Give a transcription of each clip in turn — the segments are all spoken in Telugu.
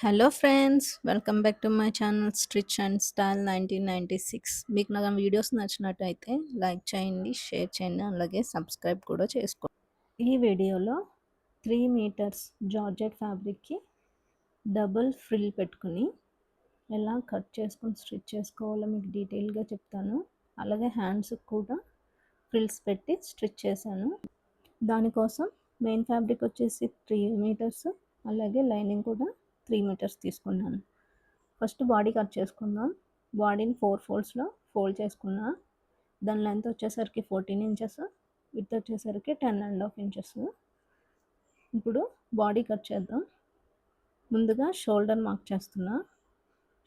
Hello friends, welcome back to my channel stitch and style 1996. మీకు నా వీడియోస్ నచ్చినట్టయితే లైక్ చేయండి, షేర్ చేయండి, అలాగే సబ్స్క్రైబ్ కూడా చేసుకోండి. ఈ వీడియోలో 3 మీటర్స్ జార్జెట్ ఫ్యాబ్రిక్కి డబుల్ ఫ్రిల్ పెట్టుకుని ఎలా కట్ చేసుకొని స్టిచ్ చేసుకోవాలో మీకు డీటెయిల్గా చెప్తాను. అలాగే హ్యాండ్స్కి కూడా ఫ్రిల్స్ పెట్టి స్టిచ్ చేశాను. దానికోసం మెయిన్ ఫ్యాబ్రిక్ వచ్చేసి 3 మీటర్స్, అలాగే లైనింగ్ కూడా 3 మీటర్స్ తీసుకున్నాను. ఫస్ట్ బాడీ కట్ చేసుకుందాం. బాడీని 4 ఫోల్డ్స్లో ఫోల్డ్ చేసుకున్నా. దాని లెంత్ వచ్చేసరికి 14 ఇంచెస్, విడ్త్ వచ్చేసరికి 10.5 ఇంచెస్. ఇప్పుడు బాడీ కట్ చేద్దాం. ముందుగా షోల్డర్ మార్క్ చేస్తున్నా.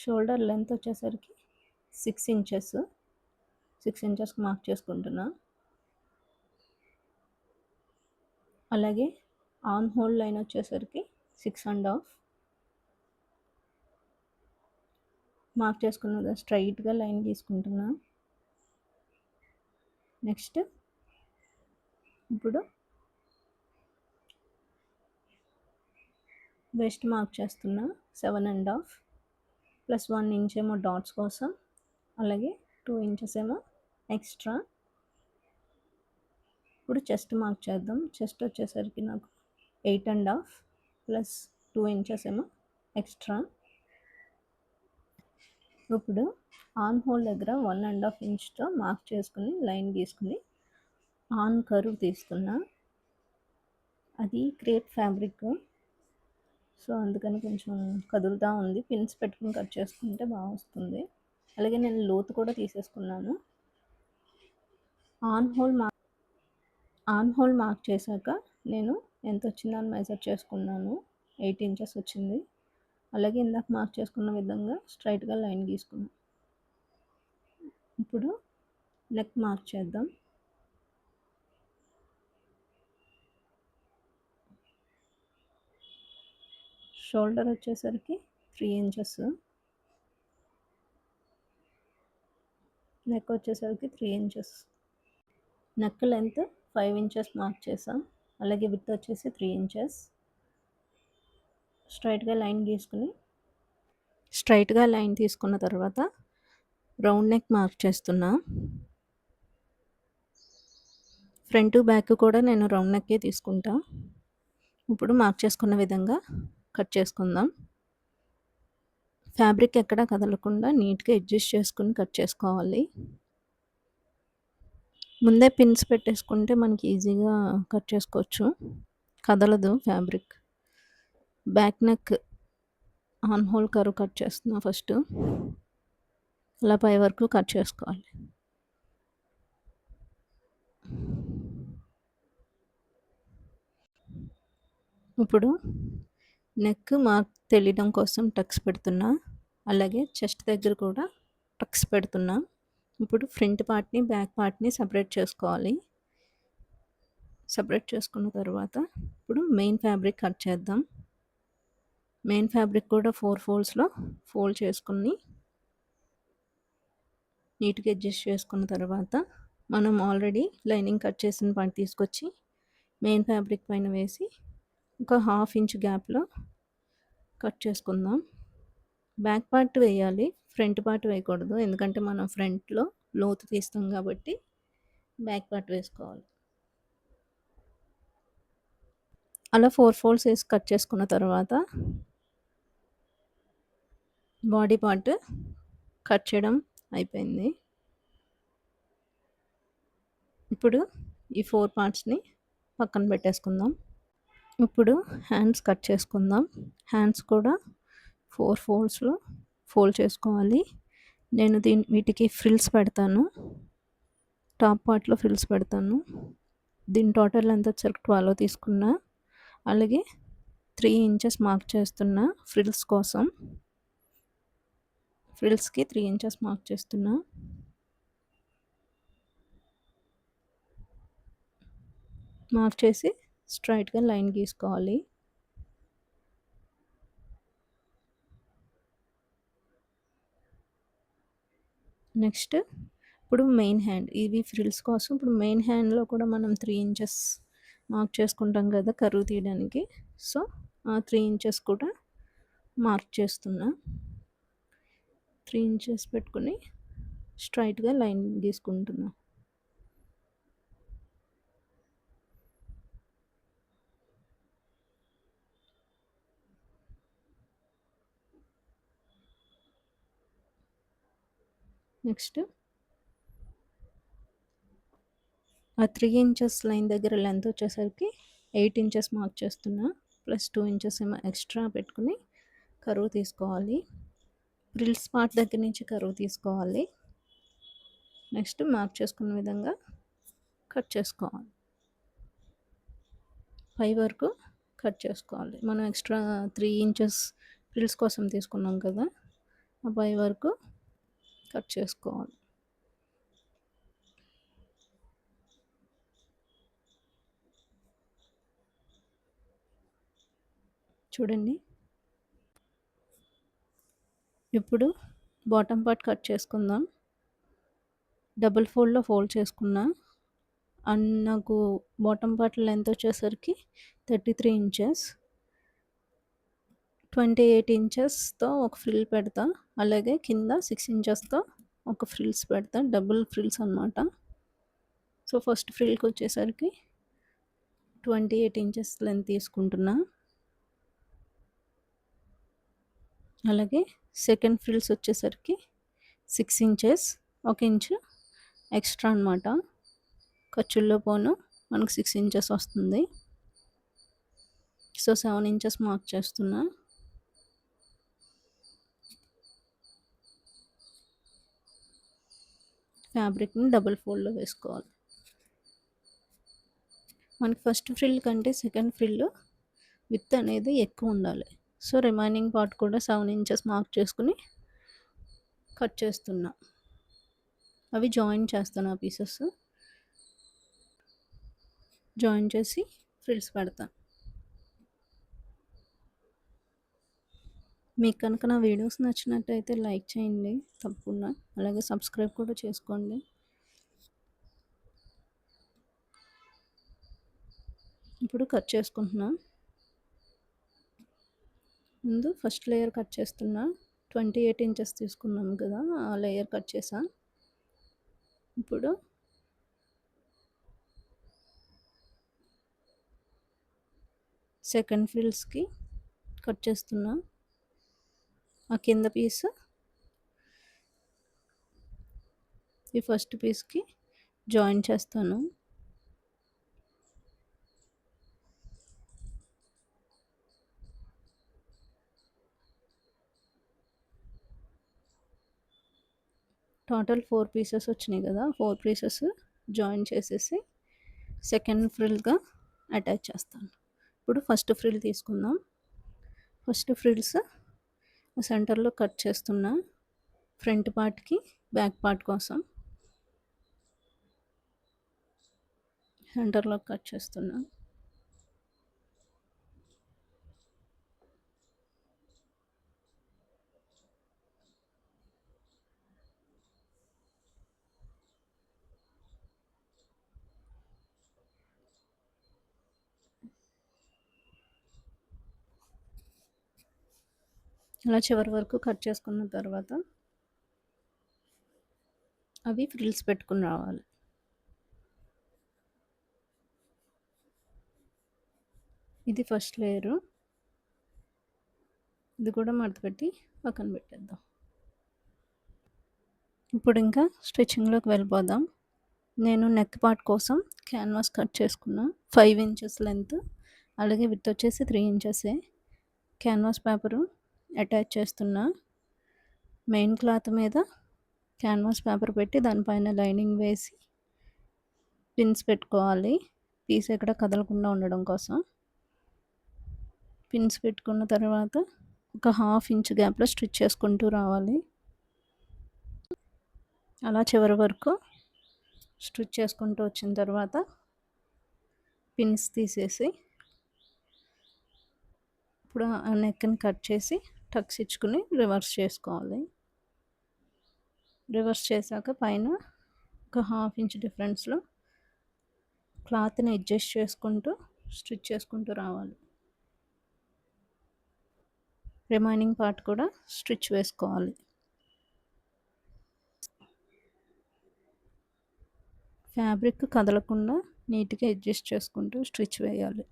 షోల్డర్ లెంత్ వచ్చేసరికి 6 ఇంచెస్, 6 ఇంచెస్కి మార్క్ చేసుకుంటున్నా. అలాగే ఆర్మ్ హోల్ లైన్ వచ్చేసరికి 6.5 మార్క్ చేసుకున్న స్ట్రైట్గా లైన్ తీసుకుంటున్నా. నెక్స్ట్ ఇప్పుడు వెస్ట్ మార్క్ చేస్తున్నా. 7.5 ప్లస్ 1 ఇంచ్ ఏమో డాట్స్ కోసం, అలాగే 2 ఇంచెస్ ఏమో ఎక్స్ట్రా. ఇప్పుడు చెస్ట్ మార్క్ చేద్దాం. చెస్ట్ వచ్చేసరికి నాకు 8.5 ప్లస్ 2 ఇంచెస్ ఏమో ఎక్స్ట్రా. ఇప్పుడు ఆర్మ్ హోల్ దగ్గర 1.5 ఇంచ్తో మార్క్ చేసుకుని లైన్ గీసుకుని ఆన్ కర్వ్ తీస్తున్నా. అది క్రేప్ ఫ్యాబ్రిక్, సో అందుకని కొంచెం కదులుతూ ఉంది. పిన్స్ పెట్టుకుని కట్ చేసుకుంటే బాగా వస్తుంది. అలాగే నేను లోతు కూడా తీసేసుకున్నాను. ఆర్మ్ హోల్ మార్క్ చేశాక నేను ఎంత వచ్చిందని మెజర్ చేసుకున్నాను. 8 ఇంచెస్ వచ్చింది. అలాగే ఇందాక మార్క్ చేసుకున్న విధంగా స్ట్రైట్గా లైన్ గీసుకున్నాను. ఇప్పుడు నెక్ మార్క్ చేద్దాం. షోల్డర్ వచ్చేసరికి 3 ఇంచెస్, నెక్ వచ్చేసరికి 3 inches. Neck length 5 inches mark చేసాం. అలాగే విడ్త్ వచ్చేసి 3 ఇంచెస్. స్ట్రైట్గా లైన్ తీసుకున్న తర్వాత రౌండ్ నెక్ మార్క్ చేస్తున్నా. ఫ్రంట్ బ్యాక్ కూడా నేను రౌండ్ నెక్కే తీసుకుంటా. ఇప్పుడు మార్క్ చేసుకున్న విధంగా కట్ చేసుకుందాం. ఫ్యాబ్రిక్ ఎక్కడా కదలకుండా నీట్గా అడ్జస్ట్ చేసుకుని కట్ చేసుకోవాలి. ముందే పిన్స్ పెట్టేసుకుంటే మనకి ఈజీగా కట్ చేసుకోవచ్చు, కదలదు fabric. Back neck arm hole curve cut చేస్తున్నా. ఫస్ట్ అలా పై వరకు కట్ చేసుకోవాలి. ఇప్పుడు నెక్ మార్క్ తెలియడం కోసం టక్స్ పెడుతున్నా. అలాగే చెస్ట్ దగ్గర కూడా టక్స్ పెడుతున్నా. ఇప్పుడు ఫ్రంట్ పార్ట్ని బ్యాక్ పార్ట్ని సపరేట్ చేసుకోవాలి. సపరేట్ చేసుకున్న తర్వాత ఇప్పుడు మెయిన్ ఫ్యాబ్రిక్ కట్ చేద్దాం. మెయిన్ ఫ్యాబ్రిక్ కూడా 4 ఫోల్డ్స్లో ఫోల్డ్ చేసుకుని నీట్గా అడ్జస్ట్ చేసుకున్న తర్వాత మనం ఆల్రెడీ లైనింగ్ కట్ చేసిన పార్ట్ తీసుకొచ్చి మెయిన్ ఫ్యాబ్రిక్ పైన వేసి ఒక 1/2 ఇంచ్ గ్యాప్లో కట్ చేసుకుందాం. బ్యాక్ పార్ట్ వేయాలి, ఫ్రంట్ పార్ట్ వేయకూడదు. ఎందుకంటే మనం ఫ్రంట్లో లోతు తీస్తాం కాబట్టి బ్యాక్ పార్ట్ వేసుకోవాలి. అలా 4 ఫోల్డ్స్ వేసి కట్ చేసుకున్న తర్వాత బాడీ పార్ట్ కట్ చేయడం అయిపోయింది. ఇప్పుడు ఈ 4 పార్ట్స్ని పక్కన పెట్టేసుకుందాం. ఇప్పుడు హ్యాండ్స్ కట్ చేసుకుందాం. హ్యాండ్స్ కూడా 4 ఫోల్డ్స్లో ఫోల్డ్ చేసుకోవాలి. నేను వీటికి ఫ్రిల్స్ పెడతాను. టాప్ పార్ట్లో ఫ్రిల్స్ పెడతాను. దీని టోటల్ ఎంత వచ్చరికి 12 తీసుకున్నా. అలాగే 3 ఇంచెస్ మార్క్ చేస్తున్నా ఫ్రిల్స్ కోసం. ఫ్రిల్స్కి 3 ఇంచెస్ మార్క్ చేస్తున్నా. మార్క్ చేసి స్ట్రైట్గా లైన్ గీసుకోవాలి. నెక్స్ట్ ఇప్పుడు మెయిన్ హ్యాండ్, ఇవి ఫ్రిల్స్ కోసం. ఇప్పుడు మెయిన్ హ్యాండ్లో కూడా మనం 3 ఇంచెస్ మార్క్ చేసుకుంటాం కదా కర్వ్ తీయడానికి. సో ఆ 3 ఇంచెస్ కూడా మార్క్ చేస్తున్నా. 3 ఇంచెస్ పెట్టుకొని స్ట్రైట్‌గా లైన్ గీసుకుంటున్నా. నెక్స్ట్ ఆ 3 ఇంచెస్ లైన్ దగ్గర లెంత్ వచ్చేసరికి 8 ఇంచెస్ మార్క్ చేస్తున్నా. ప్లస్ 2 ఇంచెస్ ఏమో ఎక్స్ట్రా పెట్టుకొని కర్వ్ తీసుకోవాలి. ఫ్రిల్స్ పార్ట్ దగ్గర నుంచి కర్వ్ తీసుకోవాలి. నెక్స్ట్ మార్క్ చేసుకున్న విధంగా కట్ చేసుకోవాలి. పై వరకు కట్ చేసుకోవాలి. మనం ఎక్స్ట్రా 3 ఇంచెస్ ఫ్రిల్స్ కోసం తీసుకున్నాం కదా, ఆ పై వరకు కట్ చేసుకోవాలి. చూడండి. ఇప్పుడు బాటమ్ పార్ట్ కట్ చేసుకుందాం. డబుల్ ఫోల్డ్లో ఫోల్డ్ చేసుకున్నా. అండ్ నాకు బాటమ్ పార్ట్ లెంత్ వచ్చేసరికి 33 ఇంచెస్. 28 ఇంచెస్తో ఒక ఫ్రిల్ పెడతా. అలాగే కింద 6 ఇంచెస్తో ఒక ఫ్రిల్స్ పెడతా. డబుల్ ఫ్రిల్స్ అనమాట. సో ఫస్ట్ ఫ్రిల్కి వచ్చేసరికి 28 ఇంచెస్ లెంత్ తీసుకుంటున్నా. అలాగే సెకండ్ ఫ్రిల్స్ వచ్చేసరికి 6 ఇంచెస్, 1 ఇంచు ఎక్స్ట్రా అనమాట. ఖర్చుల్లో పోను మనకు 6 ఇంచెస్ వస్తుంది. సో 7 ఇంచెస్ మార్క్ చేస్తున్నా. ఫ్యాబ్రిక్ని డబుల్ ఫోల్డ్లో వేసుకోవాలి. మనకి ఫస్ట్ ఫ్రిల్ కంటే సెకండ్ ఫ్రిల్ విత్ అనేది ఎక్కువ ఉండాలి. సో రిమైనింగ్ పార్ట్ కూడా 7 ఇంచెస్ మార్క్ చేసుకుని కట్ చేస్తున్నా. అవి జాయిన్ చేస్తాను. ఆ పీసెస్ జాయిన్ చేసి ఫ్రిల్స్ పెడతాను. మీకు కనుక నా వీడియోస్ నచ్చినట్టయితే లైక్ చేయండి తప్పకుండా. అలాగే సబ్స్క్రైబ్ కూడా చేసుకోండి. ఇప్పుడు కట్ చేసుకుంటున్నా. ముందు ఫస్ట్ లేయర్ కట్ చేస్తున్నా. 28 ఇంచెస్ తీసుకున్నాం కదా, ఆ లేయర్ కట్ చేసా. ఇప్పుడు సెకండ్ ఫ్రిల్స్కి కట్ చేస్తున్నా. ఆ కింద పీస్ ఈ ఫస్ట్ పీస్కి జాయిన్ చేస్తాను. టోటల్ 4 పీసెస్ వచ్చినాయి కదా, 4 పీసెస్ జాయిన్ చేసేసి సెకండ్ ఫ్రిల్గా అటాచ్ చేస్తాను. ఇప్పుడు ఫస్ట్ ఫ్రిల్ తీసుకుందాం. ఫస్ట్ ఫ్రిల్స్ సెంటర్లో కట్ చేస్తున్నా. ఫ్రంట్ పార్ట్కి బ్యాక్ పార్ట్ కోసం సెంటర్లో కట్ చేస్తున్నా. ఇలా చివరి వరకు కట్ చేసుకున్న తర్వాత అవి ఫ్రిల్స్ పెట్టుకుని రావాలి. ఇది ఫస్ట్ లేయరు. ఇది కూడా మడత పెట్టి పక్కన పెట్టేద్దాం. ఇప్పుడు ఇంకా స్టిచ్చింగ్లోకి వెళ్ళిపోదాం. నేను నెక్ పార్ట్ కోసం క్యాన్వాస్ కట్ చేసుకున్నా. 5 ఇంచెస్ లెంత్, అలాగే విడ్త్ వచ్చేసి 3 ఇంచెసే. క్యాన్వాస్ పేపరు అటాచ్ చేస్తున్నా. మెయిన్ క్లాత్ మీద క్యాన్వాస్ పేపర్ పెట్టి దానిపైన లైనింగ్ వేసి పిన్స్ పెట్టుకోవాలి. పీస్ ఎక్కడ కదలకుండా ఉండడం కోసం. పిన్స్ పెట్టుకున్న తర్వాత ఒక 1/2 ఇంచ్ గ్యాప్లో స్టిచ్ చేసుకుంటూ రావాలి. అలా చివరి వరకు స్టిచ్ చేసుకుంటూ వచ్చిన తర్వాత పిన్స్ తీసేసి ఇప్పుడు ఆ నెక్ని కట్ చేసి టక్స్ ఇచ్చుకుని రివర్స్ చేసుకోవాలి. రివర్స్ చేశాక పైన ఒక 1/2 ఇంచ్ డిఫరెన్స్లో క్లాత్ని అడ్జస్ట్ చేసుకుంటూ స్టిచ్ చేసుకుంటూ రావాలి. రిమైనింగ్ పార్ట్ కూడా స్టిచ్ వేసుకోవాలి. ఫ్యాబ్రిక్ కదలకుండా నీట్గా అడ్జస్ట్ చేసుకుంటూ స్టిచ్ వేయాలి.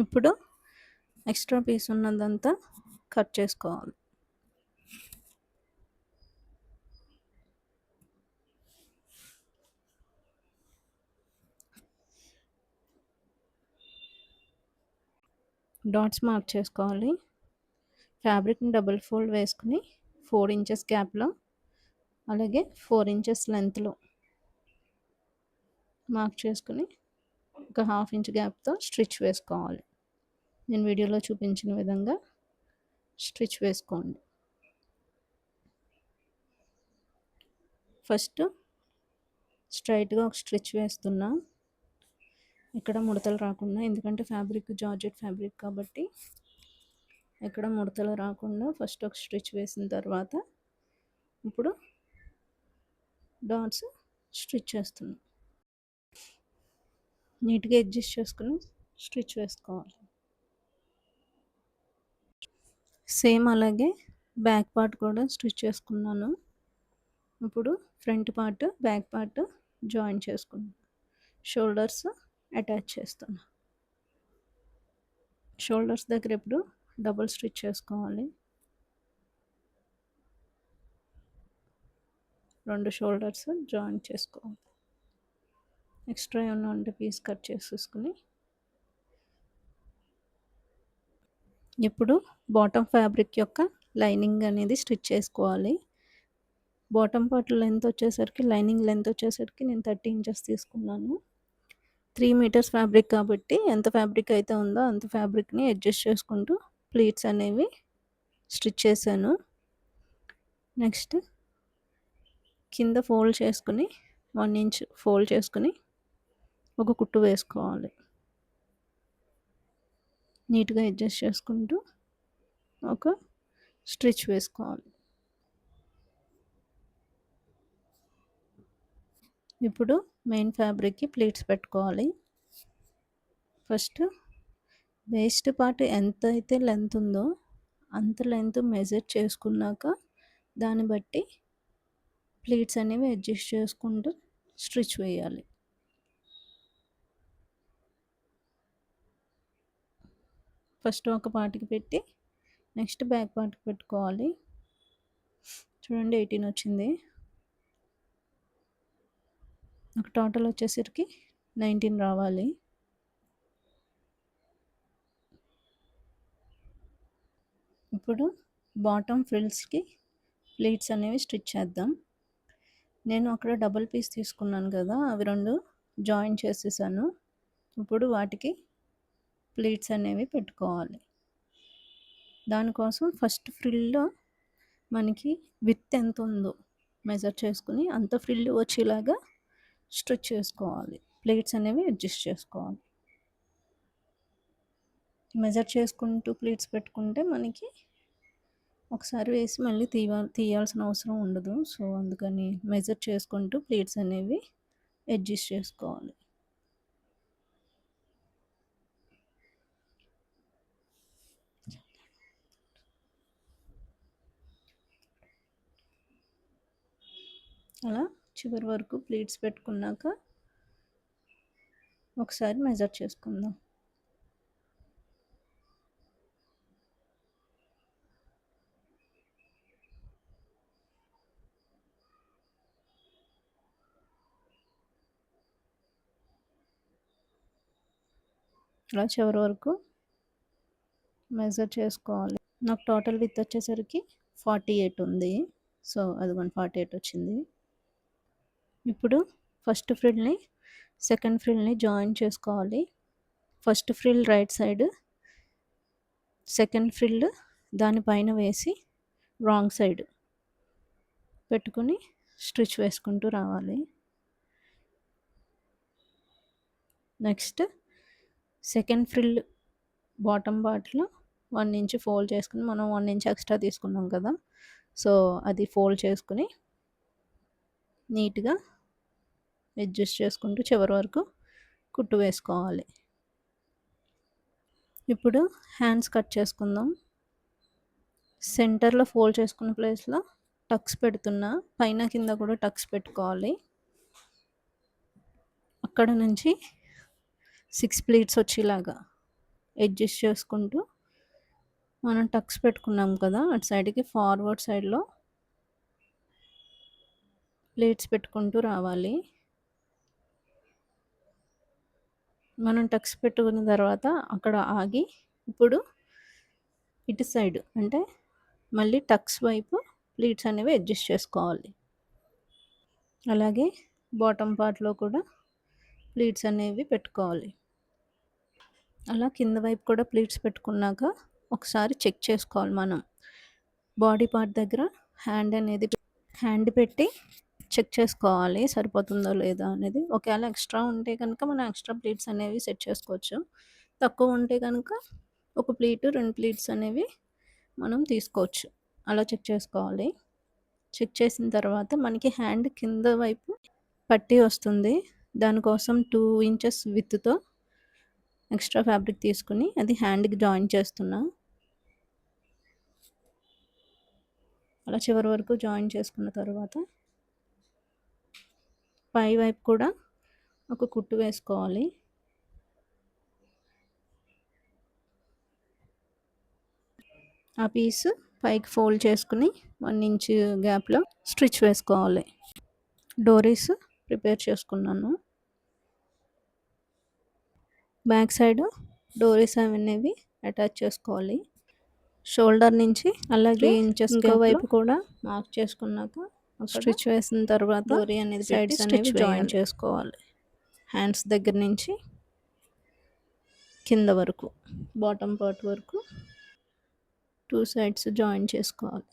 ఇప్పుడు ఎక్స్ట్రా పీస్ ఉన్నదంతా కట్ చేసుకోవాలి. డాట్స్ మార్క్ చేసుకోవాలి. ఫ్యాబ్రిక్ని డబుల్ ఫోల్డ్ వేసుకుని 4 ఇంచెస్ గ్యాప్లో అలాగే 4 ఇంచెస్ లెంత్లో మార్క్ చేసుకుని ఒక హాఫ్ ఇంచ్ గ్యాప్తో స్టిచ్ వేసుకోవాలి. నేను వీడియోలో చూపించిన విధంగా స్టిచ్ వేసుకోండి. ఫస్ట్ స్ట్రైట్గా ఒక స్టిచ్ వేస్తున్నా, ఇక్కడ ముడతలు రాకుండా, ఎందుకంటే ఫ్యాబ్రిక్ జార్జెట్ ఫ్యాబ్రిక్ కాబట్టి ఎక్కడ ముడతలు రాకుండా ఫస్ట్ ఒక స్టిచ్ వేసిన తర్వాత ఇప్పుడు డాట్స్ స్టిచ్ చేస్తున్నాం. నీట్గా అడ్జస్ట్ చేసుకుని స్టిచ్ వేసుకోవాలి. సేమ్ అలాగే బ్యాక్ పార్ట్ కూడా స్టిచ్ చేసుకున్నాను. ఇప్పుడు front part back part join చేసుకున్నాను. షోల్డర్స్ అటాచ్ చేస్తున్నా. షోల్డర్స్ దగ్గర ఇప్పుడు డబుల్ స్టిచ్ చేసుకోవాలి. 2 షోల్డర్స్ జాయిన్ చేసుకోవాలి. ఎక్స్ట్రా ఏమన్నా ఉంటే పీస్ కట్ చేసేసుకుని ఇప్పుడు బాటమ్ ఫ్యాబ్రిక్ యొక్క లైనింగ్ అనేది స్టిచ్ చేసుకోవాలి. బాటమ్ పార్ట్ లెంత్ వచ్చేసరికి లైనింగ్ లెంత్ వచ్చేసరికి నేను 30 ఇంచెస్ తీసుకున్నాను. 3 మీటర్స్ ఫ్యాబ్రిక్ కాబట్టి ఎంత ఫ్యాబ్రిక్ అయితే ఉందో అంత ఫ్యాబ్రిక్ని అడ్జస్ట్ చేసుకుంటూ ప్లీట్స్ అనేవి స్టిచ్ చేశాను. నెక్స్ట్ కింద ఫోల్డ్ చేసుకుని 1 ఇంచ్ ఫోల్డ్ చేసుకుని ఒక కుట్టు వేసుకోవాలి. నీట్గా అడ్జస్ట్ చేసుకుంటూ ఒక స్టిచ్ వేసుకోవాలి. ఇప్పుడు మెయిన్ ఫ్యాబ్రిక్కి ప్లీట్స్ పెట్టుకోవాలి. ఫస్ట్ వేస్ట్ పార్ట్ ఎంత అయితే లెంత్ ఉందో అంత లెంత్ మెజర్ చేసుకున్నాక దాన్ని బట్టి ప్లీట్స్ అనేవి అడ్జస్ట్ చేసుకుంటూ స్టిచ్ వేయాలి. ఫస్ట్ ఒక పార్ట్కి పెట్టి నెక్స్ట్ బ్యాక్ పార్ట్కి పెట్టుకోవాలి. చూడండి 18 వచ్చింది. నాకు టోటల్ వచ్చేసరికి 19 రావాలి. ఇప్పుడు బాటమ్ ఫ్రిల్స్కి ప్లీట్స్ అనేవి స్టిచ్ చేద్దాం. నేను అక్కడ డబుల్ పీస్ తీసుకున్నాను కదా, అవి 2 జాయిన్ చేసేసాను. ఇప్పుడు వాటికి ప్లీట్స్ అనేవి పెట్టుకోవాలి. దానికోసం ఫస్ట్ ఫ్రిల్లో మనకి విడ్త్ ఎంత ఉందో మెజర్ చేసుకుని అంత ఫ్రిల్ వచ్చేలాగా స్టిచ్ చేసుకోవాలి. ప్లీట్స్ అనేవి అడ్జస్ట్ చేసుకోవాలి. మెజర్ చేసుకుంటూ ప్లీట్స్ పెట్టుకుంటే మనకి ఒకసారి వేసి మళ్ళీ తీయాల్సిన అవసరం ఉండదు. సో అందుకని మెజర్ చేసుకుంటూ ప్లీట్స్ అనేవి అడ్జస్ట్ చేసుకోవాలి. అలా చివరి వరకు ప్లీట్స్ పెట్టుకున్నాక ఒకసారి మెజర్ చేసుకుందాం. ఇలా చివరి వరకు మెజర్ చేసుకోవాలి. నాకు టోటల్ విత్ వచ్చేసరికి 48 ఉంది. సో అది 148 వచ్చింది. ఇప్పుడు ఫస్ట్ ఫ్రిల్ని సెకండ్ ఫ్రిల్ని జాయిన్ చేసుకోవాలి. First frill right side, second frill దానిపైన వేసి రాంగ్ సైడ్ పెట్టుకుని స్టిచ్ వేసుకుంటూ రావాలి. నెక్స్ట్ సెకండ్ ఫ్రిల్ బాటమ్ పార్ట్లో 1 ఇంచ్ ఫోల్డ్ చేసుకొని, మనం 1 ఇంచ్ ఎక్స్ట్రా తీసుకున్నాం కదా! సో, అది ఫోల్డ్ చేసుకొని నీట్‌గా అడ్జస్ట్ చేసుకుంటూ చివరి వరకు కుట్టు వేసుకోవాలి. ఇప్పుడు హ్యాండ్స్ కట్ చేసుకుందాం. సెంటర్‌లో ఫోల్డ్ చేసుకున్న ప్లేస్‌లో టక్స్ పెడుతున్నా. పైన కింద కూడా టక్స్ పెట్టుకోవాలి. అక్కడ నుంచి 6 ప్లీట్స్ వచ్చేలాగా అడ్జస్ట్ చేసుకుంటూ మనం టక్స్ పెట్టుకున్నాం కదా! అటు సైడ్‌కి ఫార్వర్డ్ సైడ్‌లో ప్లీట్స్ పెట్టుకుంటూ రావాలి. మనం టక్స్ పెట్టుకున్న తర్వాత అక్కడ ఆగి ఇప్పుడు ఇటు సైడ్ అంటే మళ్ళీ టక్స్ వైపు ప్లీట్స్ అనేవి అడ్జస్ట్ చేసుకోవాలి. అలాగే బాటమ్ పార్ట్‌లో కూడా ప్లీట్స్ అనేవి పెట్టుకోవాలి. అలా కింద వైపు కూడా ప్లీట్స్ పెట్టుకున్నాక ఒకసారి చెక్ చేసుకోవాలి మనం. బాడీ పార్ట్ దగ్గర హ్యాండ్ పెట్టి చెక్ చేసుకోవాలి సరిపోతుందో లేదా అనేది. ఒకవేళ ఎక్స్ట్రా ఉంటే కనుక మనం ఎక్స్ట్రా ప్లీట్స్ అనేవి సెట్ చేసుకోవచ్చు. తక్కువ ఉంటే కనుక ఒక ప్లీటు, 2 ప్లీట్స్ అనేవి మనం తీసుకోవచ్చు. అలా చెక్ చేసుకోవాలి. చెక్ చేసిన తర్వాత మనకి హ్యాండ్ కింద వైపు పట్టీ వస్తుంది. దానికోసం 2 ఇంచెస్ విడ్త్‌తో ఎక్స్ట్రా ఫ్యాబ్రిక్ తీసుకొని అది హ్యాండ్‌కి జాయిన్ చేస్తున్నా. అలా చివరి వరకు జాయిన్ చేసుకున్న తర్వాత పై వైపు కూడా ఒక కుట్టు వేసుకోవాలి. ఆ పీస్ పైకి ఫోల్డ్ చేసుకుని 1 ఇంచ్ గ్యాప్‌లో స్టిచ్ వేసుకోవాలి. డోరీస్ ప్రిపేర్ చేసుకున్నాను. బ్యాక్ సైడ్ డోరీస్ అనేవి అటాచ్ చేసుకోవాలి. షోల్డర్ నుంచి అలాగే 3 ఇంచెస్ ఇంకో వైపు కూడా మార్క్ చేసుకున్నాక స్టిచ్ వేసిన తర్వాత డోరీ అనేది సైడ్స్ అనేవి జాయిన్ చేసుకోవాలి. హ్యాండ్స్ దగ్గర నుంచి కింద వరకు బాటమ్ పార్ట్ వరకు 2 సైడ్స్ జాయిన్ చేసుకోవాలి.